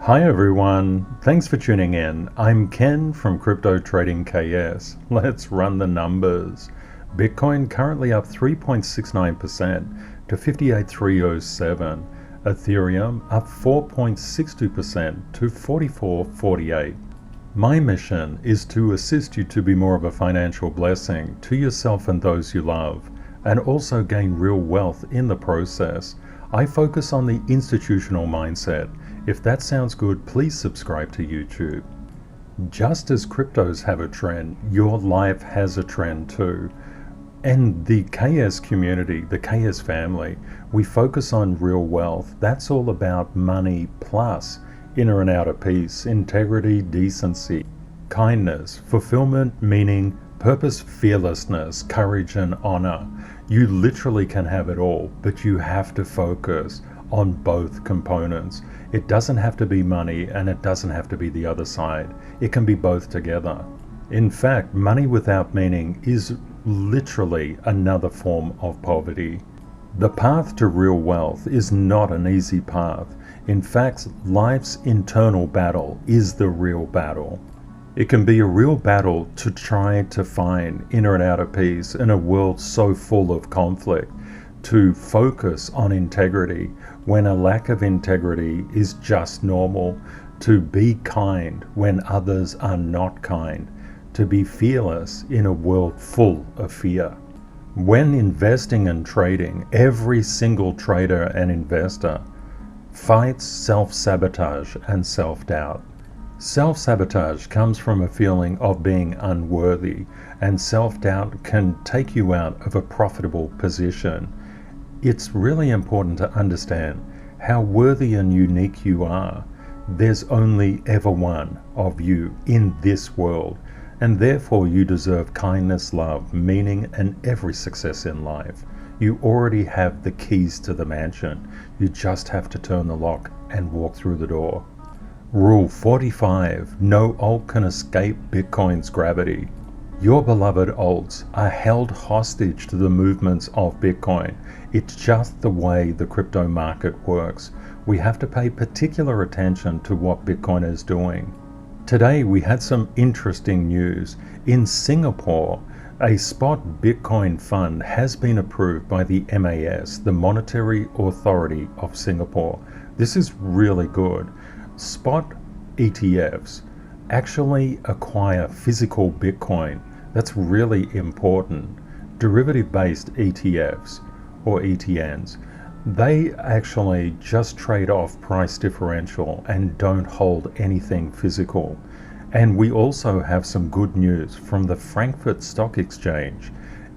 Hi everyone, thanks for tuning in. I'm Ken from Crypto Trading KS. Let's run the numbers. Bitcoin currently up 3.69% to 58,307. Ethereum up 4.62% to 44.48. My mission is to assist you to be more of a financial blessing to yourself and those you love, and also gain real wealth in the process. I focus on the institutional mindset. If that sounds good, please subscribe to YouTube. Just as cryptos have a trend, your life has a trend too. And the KS community, the KS family, we focus on real wealth. That's all about money plus inner and outer peace, integrity, decency, kindness, fulfillment, meaning, purpose, fearlessness, courage, and honor. You literally can have it all, but you have to focus on both components. It doesn't have to be money and it doesn't have to be the other side. It can be both together. In fact, money without meaning is literally another form of poverty. The path to real wealth is not an easy path. In fact, life's internal battle is the real battle. It can be a real battle to try to find inner and outer peace in a world so full of conflict, to focus on integrity when a lack of integrity is just normal, to be kind when others are not kind, to be fearless in a world full of fear. When investing and trading, every single trader and investor fights self-sabotage and self-doubt. Self-sabotage comes from a feeling of being unworthy, and self-doubt can take you out of a profitable position. It's really important to understand how worthy and unique you are. There's only ever one of you in this world, and therefore you deserve kindness, love, meaning, and every success in life. You already have the keys to the mansion. You just have to turn the lock and walk through the door. Rule 45, no alt can escape Bitcoin's gravity. Your beloved alts are held hostage to the movements of Bitcoin. It's just the way the crypto market works. We have to pay particular attention to what Bitcoin is doing. Today we had some interesting news. In Singapore, a spot Bitcoin fund has been approved by the MAS, the Monetary Authority of Singapore. This is really good. Spot ETFs actually acquire physical Bitcoin. That's really important. Derivative-based ETFs or ETNs, they actually just trade off price differential and don't hold anything physical. And we also have some good news from the Frankfurt Stock Exchange.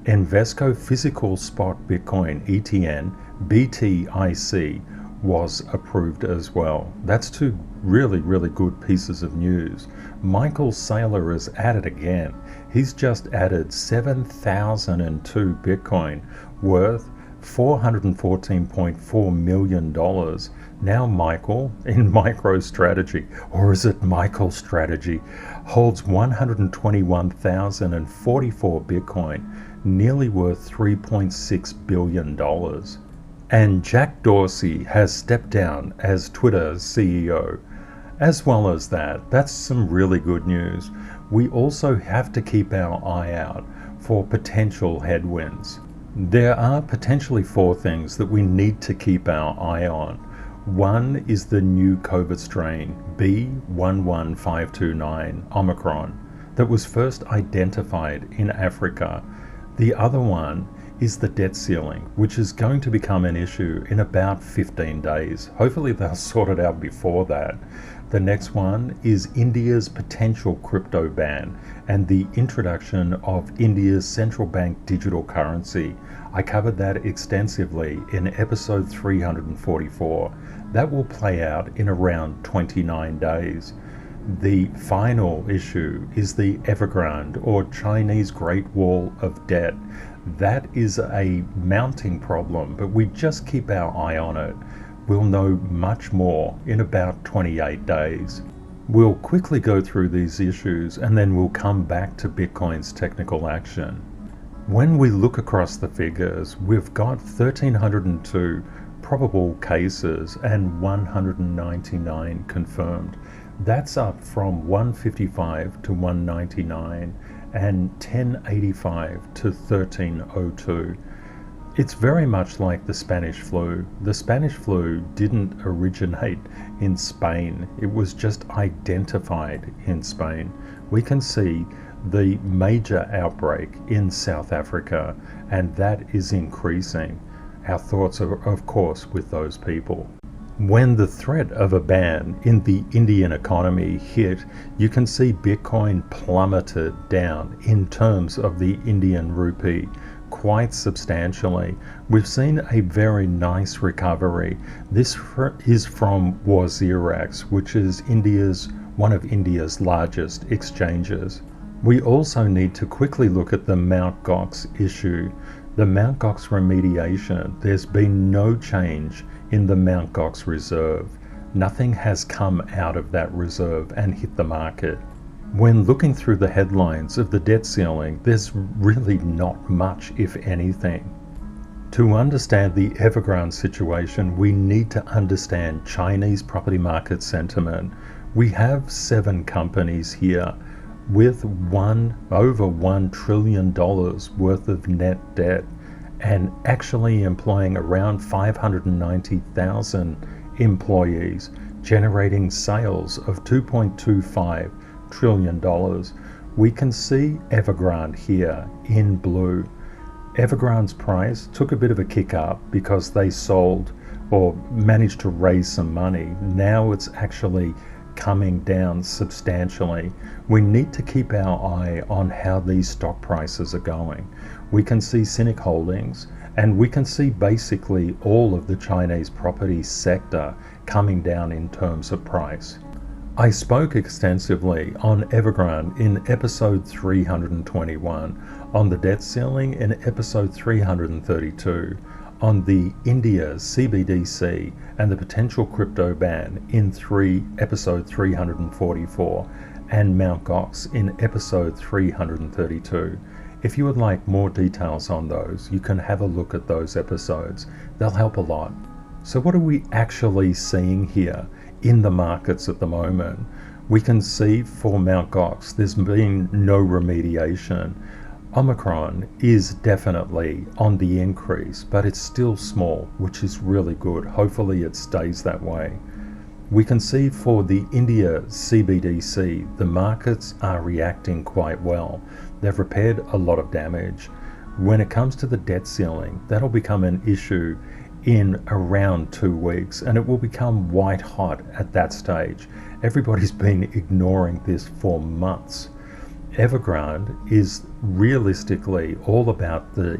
Invesco Physical Spot Bitcoin ETN BTIC was approved as well. That's two really good pieces of news. Michael Saylor is at it again. He's just added 7,002 Bitcoin worth $414.4 million. Now Michael, in MicroStrategy, or is it MicroStrategy, holds 121,044 Bitcoin, nearly worth $3.6 billion. And Jack Dorsey has stepped down as Twitter's CEO. As well as that, that's some really good news. We also have to keep our eye out for potential headwinds. There are potentially 4 things that we need to keep our eye on. One is the new COVID strain, B11529 Omicron, that was first identified in Africa. The other one is the debt ceiling, which is going to become an issue in about 15 days. Hopefully they'll sort it out before that. The next one is India's potential crypto ban and the introduction of India's central bank digital currency. I covered that extensively in episode 344. That will play out in around 29 days. The final issue is the Evergrande, or Chinese Great Wall of Debt. That is a mounting problem, but we just keep our eye on it. We'll know much more in about 28 days. We'll quickly go through these issues and then we'll come back to Bitcoin's technical action. When we look across the figures, we've got 1,302 probable cases and 199 confirmed. That's up from 155 to 199 and 1085 to 1302. It's very much like the Spanish flu. The Spanish flu didn't originate in Spain. It was just identified in Spain. We can see the major outbreak in South Africa, and that is increasing. Our thoughts are, of course, with those people. When the threat of a ban in the Indian economy hit, you can see Bitcoin plummeted down in terms of the Indian rupee quite substantially. We've seen a very nice recovery. This is from Wazirax, which is one of India's largest exchanges. We also need to quickly look at the Mt. Gox issue. The Mt. Gox remediation, there's been no change in the Mt. Gox reserve. Nothing has come out of that reserve and hit the market. When looking through the headlines of the debt ceiling, there's really not much, if anything. To understand the Evergrande situation, we need to understand Chinese property market sentiment. We have 7 companies here with over $1 trillion worth of net debt and actually employing around 590,000 employees, generating sales of $2.25 trillion. We can see Evergrande here in blue. Evergrande's price took a bit of a kick up because they sold or managed to raise some money. Now it's actually coming down substantially. We need to keep our eye on how these stock prices are going. We can see Cynic Holdings, and we can see basically all of the Chinese property sector coming down in terms of price. I spoke extensively on Evergrande in episode 321, on the debt ceiling in episode 332, on the India CBDC and the potential crypto ban in episode 344, and Mt. Gox in episode 332. If you would like more details on those, you can have a look at those episodes. They'll help a lot. So what are we actually seeing here in the markets at the moment? We can see for Mt. Gox, there's been no remediation. Omicron is definitely on the increase, but it's still small, which is really good. Hopefully it stays that way. We can see for the India CBDC, the markets are reacting quite well. They've repaired a lot of damage. When it comes to the debt ceiling, that'll become an issue in around 2 weeks, and it will become white hot at that stage. Everybody's been ignoring this for months. Evergrande is realistically all about the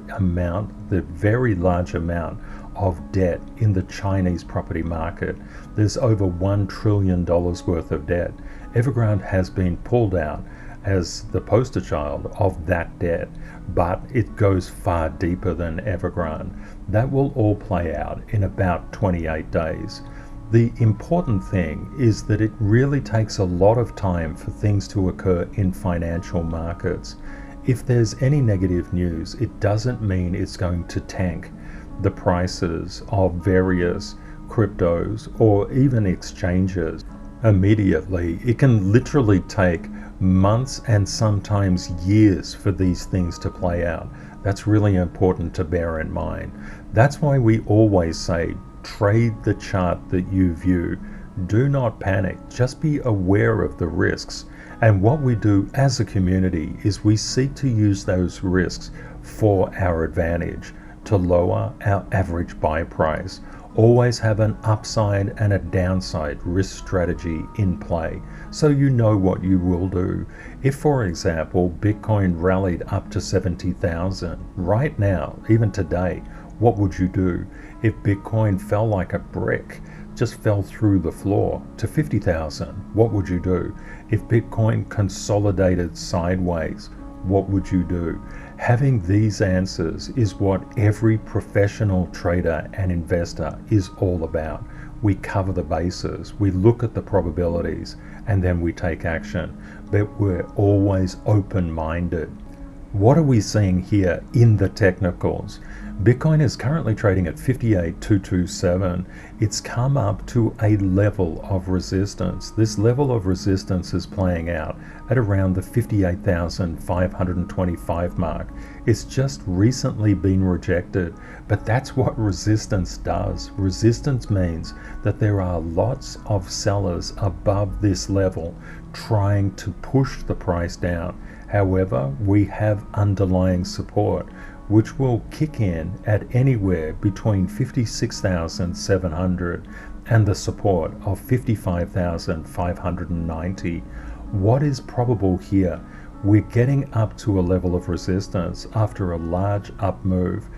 very large amount of debt in the Chinese property market. There's over $1 trillion worth of debt. Evergrande has been pulled out as the poster child of that debt, but it goes far deeper than Evergrande. That will all play out in about 28 days. The important thing is that it really takes a lot of time for things to occur in financial markets. If there's any negative news, it doesn't mean it's going to tank the prices of various cryptos or even exchanges immediately. It can literally take months and sometimes years for these things to play out. That's really important to bear in mind. That's why we always say, trade the chart that you view. Do not panic, just be aware of the risks. And what we do as a community is we seek to use those risks for our advantage, to lower our average buy price. Always have an upside and a downside risk strategy in play, so you know what you will do. If, for example, Bitcoin rallied up to 70,000 right now, even today, what would you do? If Bitcoin fell like a brick, just fell through the floor to 50,000, what would you do? If Bitcoin consolidated sideways, what would you do? Having these answers is what every professional trader and investor is all about. We cover the bases, we look at the probabilities, and then we take action. But we're always open-minded. What are we seeing here in the technicals? Bitcoin is currently trading at 58,227. It's come up to a level of resistance. This level of resistance is playing out at around the 58,525 mark. It's just recently been rejected, but that's what resistance does. Resistance means that there are lots of sellers above this level trying to push the price down. However, we have underlying support, which will kick in at anywhere between 56,700 and the support of 55,590. What is probable here? We're getting up to a level of resistance after a large up move.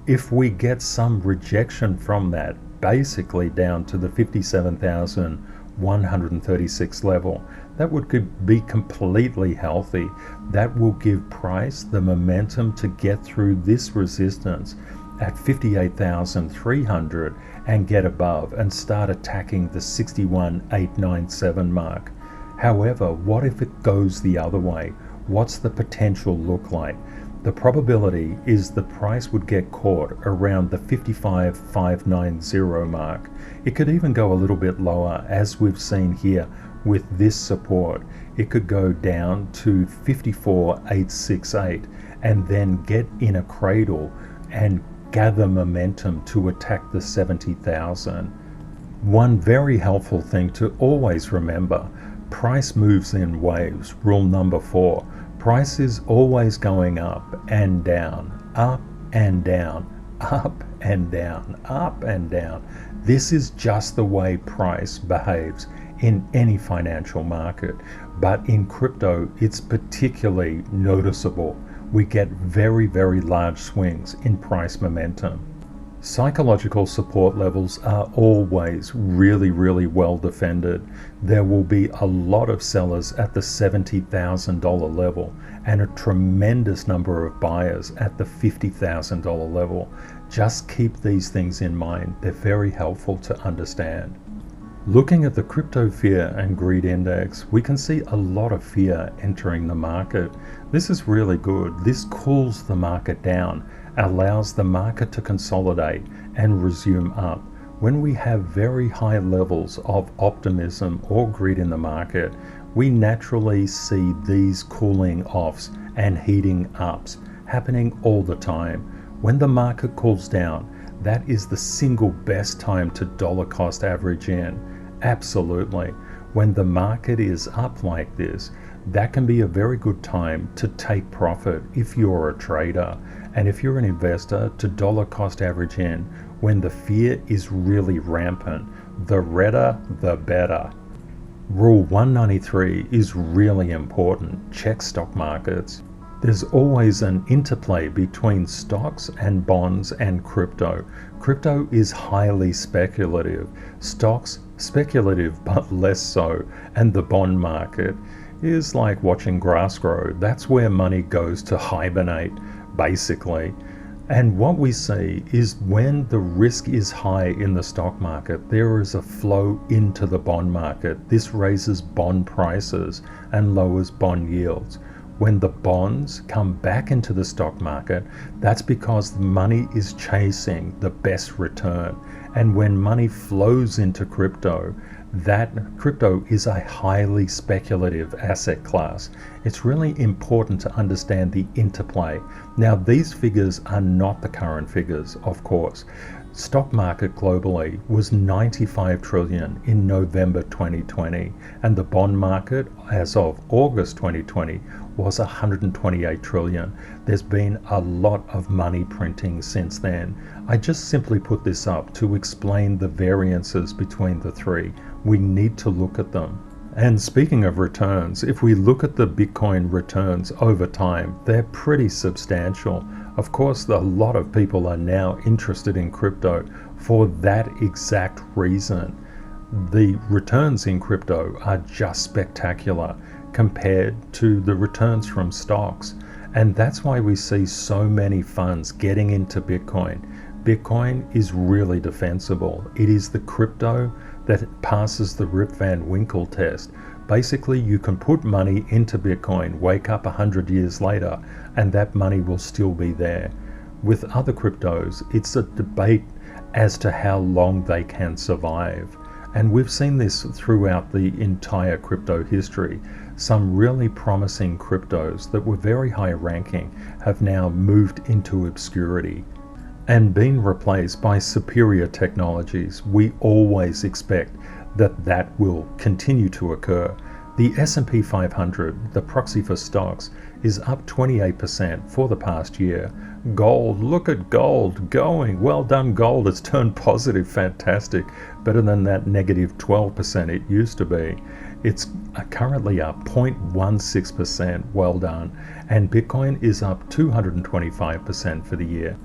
If we get some rejection from that, basically down to the 57,136 level, that would be completely healthy. That will give price the momentum to get through this resistance at 58,300 and get above and start attacking the 61,897 mark. However, what if it goes the other way? What's the potential look like? The probability is the price would get caught around the 55,590 mark. It could even go a little bit lower, as we've seen here with this support. It could go down to 54,868 and then get in a cradle and gather momentum to attack the 70,000. One very helpful thing to always remember: price moves in waves. Rule number 4. Price is always going up and down, up and down, up and down, up and down. This is just the way price behaves in any financial market. But in crypto, it's particularly noticeable. We get very, very large swings in price momentum. Psychological support levels are always really, really well defended. There will be a lot of sellers at the $70,000 level and a tremendous number of buyers at the $50,000 level. Just keep these things in mind. They're very helpful to understand. Looking at the crypto fear and greed index, we can see a lot of fear entering the market. This is really good. This cools the market down, allows the market to consolidate and resume up. When we have very high levels of optimism or greed in the market, we naturally see these cooling offs and heating ups happening all the time. When the market cools down, that is the single best time to dollar cost average in. Absolutely. When the market is up like this, that can be a very good time to take profit if you're a trader. And if you're an investor, to dollar cost average in when the fear is really rampant. The redder, the better. Rule 193 is really important. Check stock markets. There's always an interplay between stocks and bonds and crypto. Crypto is highly speculative. Stocks, speculative but less so. And the bond market is like watching grass grow. That's where money goes to hibernate, basically. And what we see is when the risk is high in the stock market, there is a flow into the bond market. This raises bond prices and lowers bond yields. When the bonds come back into the stock market, that's because the money is chasing the best return. And when money flows into crypto, that crypto is a highly speculative asset class. It's really important to understand the interplay. Now, these figures are not the current figures, of course. Stock market globally was 95 trillion in November 2020, and the bond market as of August 2020 was 128 trillion. There's been a lot of money printing since then. I just simply put this up to explain the variances between the three. We need to look at them. And speaking of returns, if we look at the Bitcoin returns over time, they're pretty substantial. Of course, a lot of people are now interested in crypto for that exact reason. The returns in crypto are just spectacular compared to the returns from stocks. And that's why we see so many funds getting into Bitcoin. Bitcoin is really defensible. It is the crypto that passes the Rip Van Winkle test. Basically, you can put money into Bitcoin, wake up 100 years later, and that money will still be there. With other cryptos, it's a debate as to how long they can survive. And we've seen this throughout the entire crypto history. Some really promising cryptos that were very high ranking have now moved into obscurity and been replaced by superior technologies. We always expect that that will continue to occur. The S&P 500, the proxy for stocks, is up 28% for the past year. Gold, look at gold going. Well done, gold. It's turned positive. Fantastic. Better than that negative 12% it used to be. It's currently up 0.16%. Well done. And Bitcoin is up 225% for the year.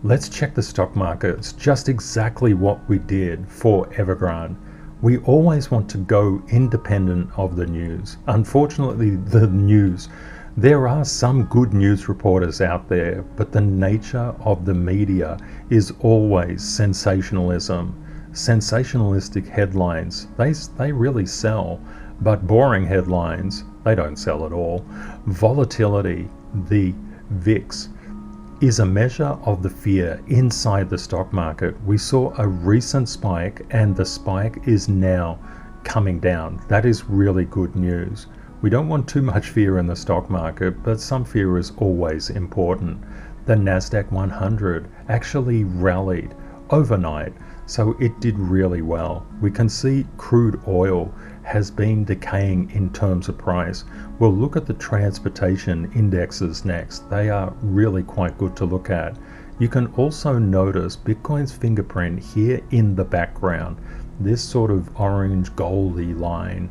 Let's check the stock markets, just exactly what we did for Evergrande. We always want to go independent of the news. Unfortunately, the news, there are some good news reporters out there, but the nature of the media is always sensationalism. Sensationalistic headlines, they really sell, but boring headlines, they don't sell at all. Volatility, the VIX, is a measure of the fear inside the stock market. We saw a recent spike, and the spike is now coming down. That is really good news. We don't want too much fear in the stock market, but some fear is always important. The Nasdaq 100 actually rallied overnight, so it did really well. We can see crude oil has been decaying in terms of price. We'll look at the transportation indexes next. They are really quite good to look at. You can also notice Bitcoin's fingerprint here in the background, this sort of orange goldy line.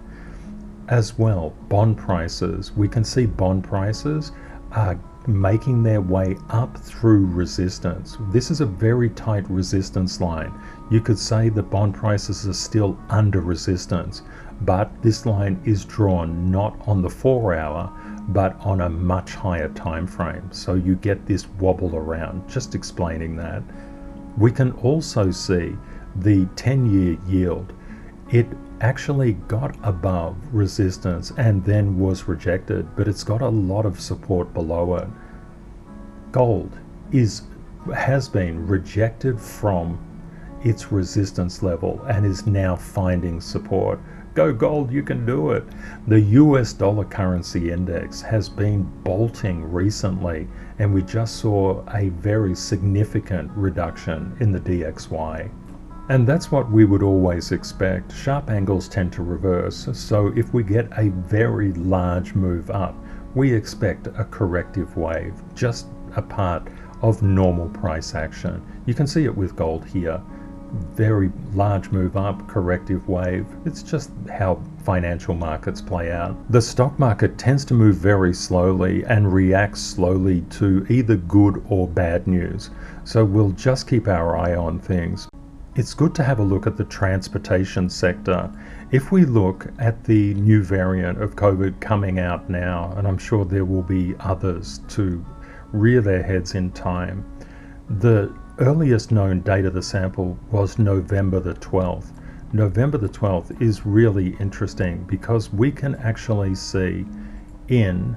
As well, bond prices. We can see bond prices are making their way up through resistance. This is a very tight resistance line. You could say the bond prices are still under resistance, but this line is drawn not on the 4-hour, but on a much higher time frame. So you get this wobble around, just explaining that. We can also see the 10-year yield. It actually got above resistance and then was rejected, but it's got a lot of support below it. Gold has been rejected from its resistance level and is now finding support. Go gold, you can do it. The US dollar currency index has been bolting recently, and we just saw a very significant reduction in the DXY. And that's what we would always expect. Sharp angles tend to reverse, so if we get a very large move up, we expect a corrective wave, just a part of normal price action. You can see it with gold here. Very large move up, corrective wave. It's just how financial markets play out. The stock market tends to move very slowly and reacts slowly to either good or bad news. So we'll just keep our eye on things. It's good to have a look at the transportation sector. If we look at the new variant of COVID coming out now, and I'm sure there will be others to rear their heads in time, the earliest known date of the sample was November the 12th. November the 12th is really interesting because we can actually see in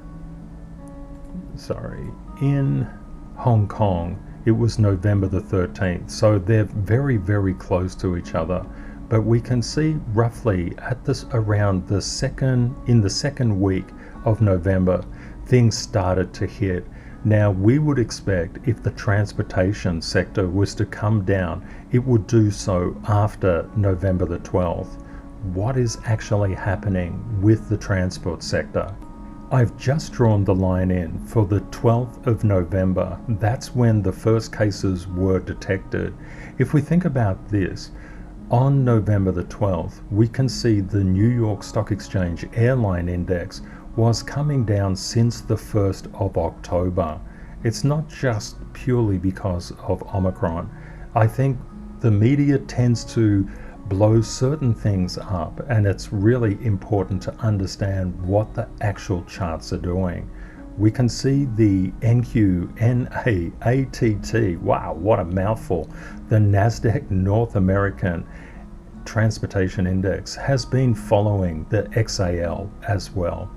Hong Kong, it was November the 13th. So they're very, very close to each other. But we can see roughly at this around in the second week of November, things started to hit. Now, we would expect if the transportation sector was to come down, it would do so after November the 12th. What is actually happening with the transport sector? I've just drawn the line in for the 12th of November. That's when the first cases were detected. If we think about this, on November the 12th, we can see the New York Stock Exchange Airline Index was coming down since the 1st of October. It's not just purely because of Omicron. I think the media tends to blow certain things up, and it's really important to understand what the actual charts are doing. We can see the NQNAATT, wow, what a mouthful. The Nasdaq North American transportation index has been following the XAL as well.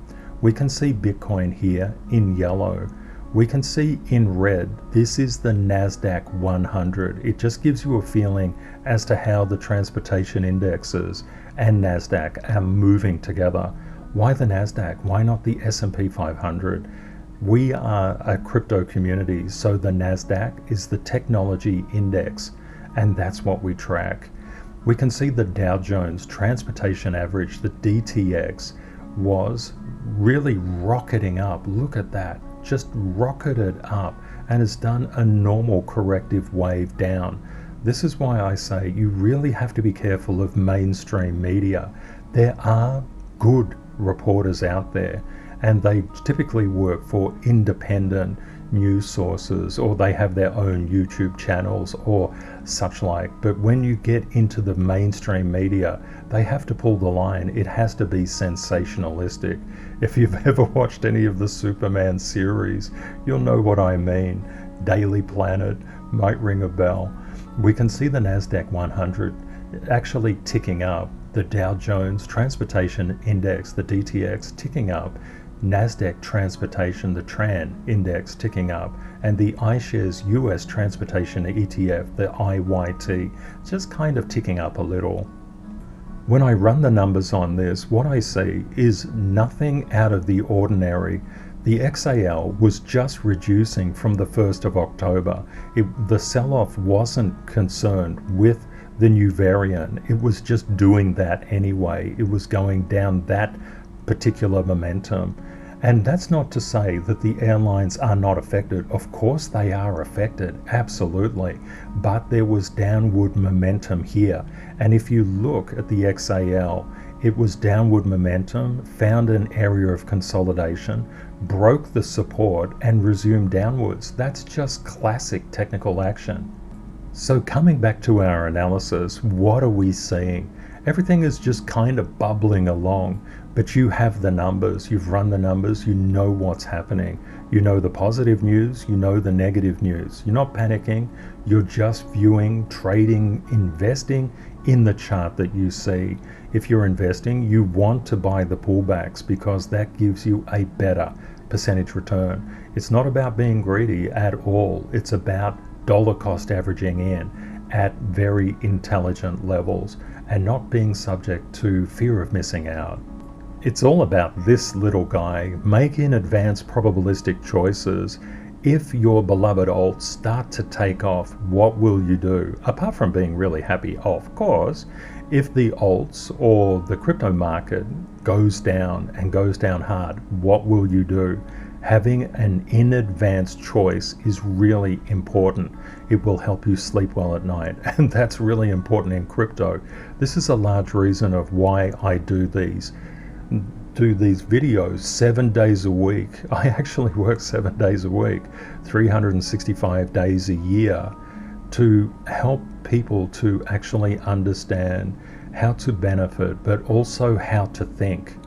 We can see Bitcoin here in yellow. We can see in red, this is the NASDAQ 100. It just gives you a feeling as to how the transportation indexes and NASDAQ are moving together. Why the NASDAQ? Why not the S&P 500? We are a crypto community, so the NASDAQ is the technology index, and that's what we track. We can see the Dow Jones Transportation Average, the DTX, was really rocketing up. Look at that. Just rocketed up and has done a normal corrective wave down. This is why I say you really have to be careful of mainstream media. There are good reporters out there, and they typically work for independent news sources, or they have their own YouTube channels or such like. But when you get into the mainstream media, they have to pull the line. It has to be sensationalistic. If you've ever watched any of the Superman series, you'll know what I mean. Daily Planet might ring a bell. We can see the NASDAQ 100 actually ticking up, the Dow Jones Transportation Index, the DTX, ticking up, NASDAQ Transportation, the TRAN Index, ticking up, and the iShares US Transportation ETF, the IYT, just kind of ticking up a little. When I run the numbers on this, what I see is nothing out of the ordinary. The XAL was just reducing from the 1st of October. The sell-off wasn't concerned with the new variant. It was just doing that anyway. It was going down that particular momentum. And that's not to say that the airlines are not affected. Of course they are affected, absolutely. But there was downward momentum here. And if you look at the XAL, it was downward momentum, found an area of consolidation, broke the support and resumed downwards. That's just classic technical action. So coming back to our analysis, what are we seeing? Everything is just kind of bubbling along, but you have the numbers, you've run the numbers, you know what's happening. You know the positive news, you know the negative news. You're not panicking, you're just viewing, trading, investing in the chart that you see. If you're investing, you want to buy the pullbacks because that gives you a better percentage return. It's not about being greedy at all. It's about dollar cost averaging in at very intelligent levels and not being subject to fear of missing out. It's all about this little guy making advanced probabilistic choices. If your beloved alts start to take off, what will you do? Apart from being really happy, of course, if the alts or the crypto market goes down and goes down hard, what will you do? Having an in advance choice is really important. It will help you sleep well at night, and that's really important in crypto. This is a large reason of why I do these videos 7 days a week. I actually work 7 days a week, 365 days a year, to help people to actually understand how to benefit, but also how to think.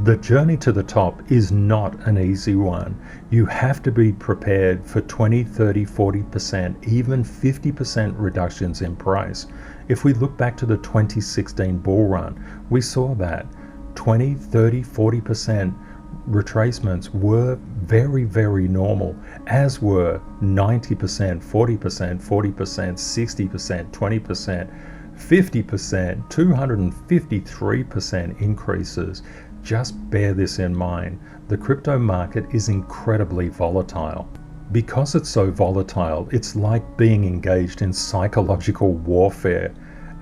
The journey to the top is not an easy one. You have to be prepared for 20, 30, 40%, even 50% reductions in price. If we look back to the 2016 bull run, we saw that 20, 30, 40% retracements were very, very normal, as were 90%, 40%, 40%, 60%, 20%, 50%, 253% increases. Just bear this in mind. The crypto market is incredibly volatile. Because it's so volatile, it's like being engaged in psychological warfare,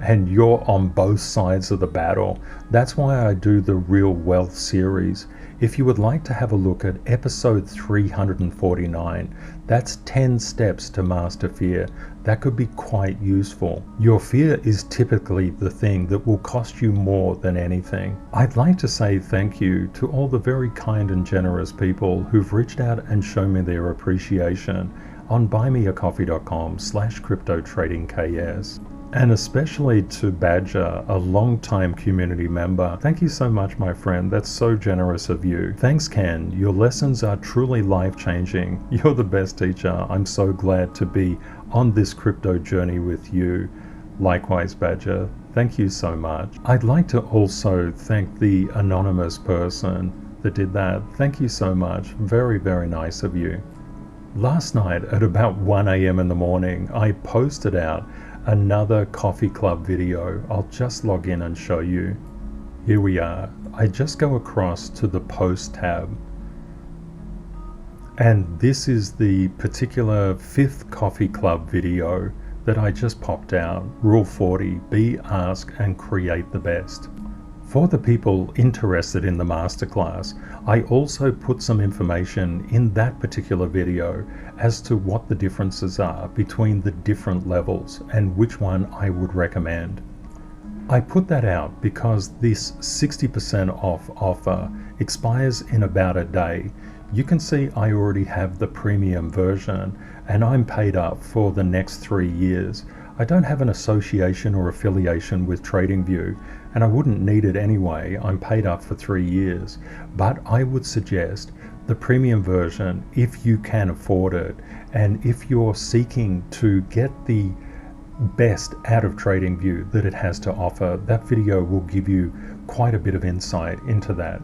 and you're on both sides of the battle. That's why I do the Real Wealth series. If you would like to have a look at episode 349, that's 10 steps to master fear. That could be quite useful. Your fear is typically the thing that will cost you more than anything. I'd like to say thank you to all the very kind and generous people who've reached out and shown me their appreciation on buymeacoffee.com/cryptotradingks. And especially to Badger, a long-time community member. Thank you so much, my friend. That's so generous of you. Thanks, Ken. Your lessons are truly life-changing. You're the best teacher. I'm so glad to be on this crypto journey with you. Likewise, Badger. Thank you so much. I'd like to also thank the anonymous person that did that. Thank you so much. Very, very nice of you. Last night at about 1 a.m. in the morning, I posted out another coffee club video. I'll just log in and show you. Here we are. I just go across to the post tab. And this is the particular 5th coffee club video that I just popped out. Rule 40, be, ask, and create the best. For the people interested in the masterclass, I also put some information in that particular video as to what the differences are between the different levels and which one I would recommend. I put that out because this 60% off offer expires in about a day. You can see I already have the premium version and I'm paid up for the next 3 years. I don't have an association or affiliation with Tradingview and I wouldn't need it anyway. I'm paid up for 3 years, but I would suggest the premium version if you can afford it, and if you're seeking to get the best out of Tradingview that it has to offer, that video will give you quite a bit of insight into that.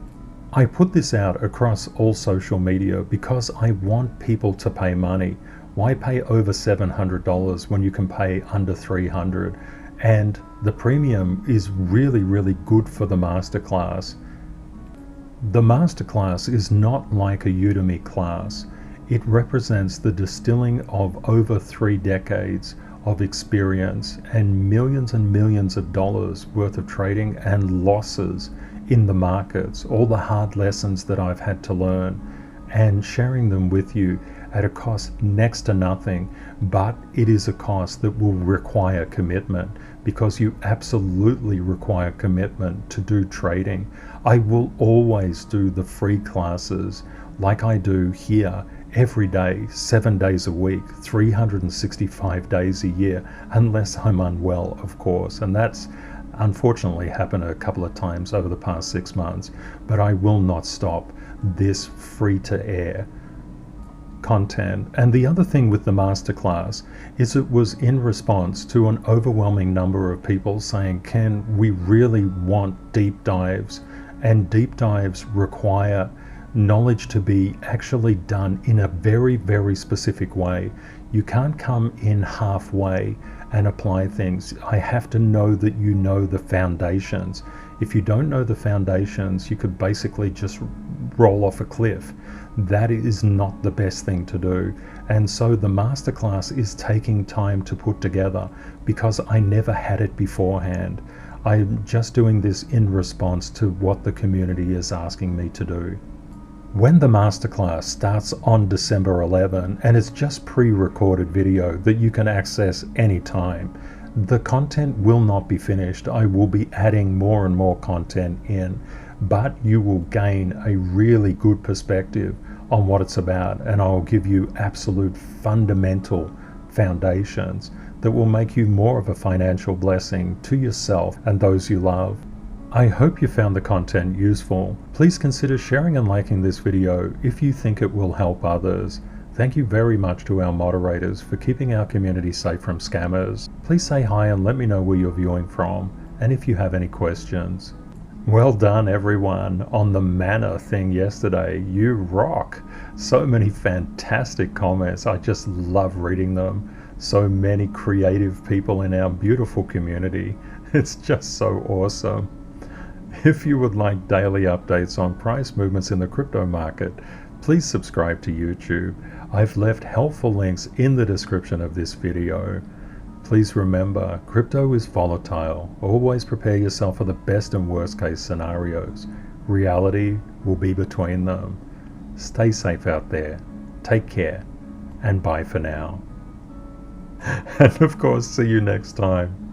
I put this out across all social media because I want people to pay money. Why pay over $700 when you can pay under $300? And the premium is really, really good for the masterclass. The masterclass is not like a Udemy class. It represents the distilling of over 3 decades of experience and millions of dollars worth of trading and losses in the markets, all the hard lessons that I've had to learn, and sharing them with you at a cost next to nothing, but it is a cost that will require commitment, because you absolutely require commitment to do trading. I will always do the free classes like I do here every day, 7 days a week, 365 days a year, unless I'm unwell, of course. And that's unfortunately happened a couple of times over the past 6 months, but I will not stop this free to air content. And the other thing with the masterclass is it was in response to an overwhelming number of people saying, Ken, we really want deep dives, and deep dives require knowledge to be actually done in a very, very specific way. You can't come in halfway and apply things. I have to know that you know the foundations. If you don't know the foundations, you could basically just roll off a cliff. That is not the best thing to do. And so the masterclass is taking time to put together because I never had it beforehand. I'm just doing this in response to what the community is asking me to do. When the masterclass starts on December 11, and it's just pre-recorded video that you can access anytime, the content will not be finished. I will be adding more and more content in, but you will gain a really good perspective on what it's about, and I'll give you absolute fundamental foundations that will make you more of a financial blessing to yourself and those you love. I hope you found the content useful. Please consider sharing and liking this video if you think it will help others. Thank you very much to our moderators for keeping our community safe from scammers. Please say hi and let me know where you're viewing from, and if you have any questions. Well done everyone on the mana thing yesterday. You rock. So many fantastic comments. I just love reading them. So many creative people in our beautiful community. It's just so awesome. If you would like daily updates on price movements in the crypto market, please subscribe to YouTube. I've left helpful links in the description of this video. Please remember, crypto is volatile. Always prepare yourself for the best and worst case scenarios. Reality will be between them. Stay safe out there. Take care. And bye for now. And of course, see you next time.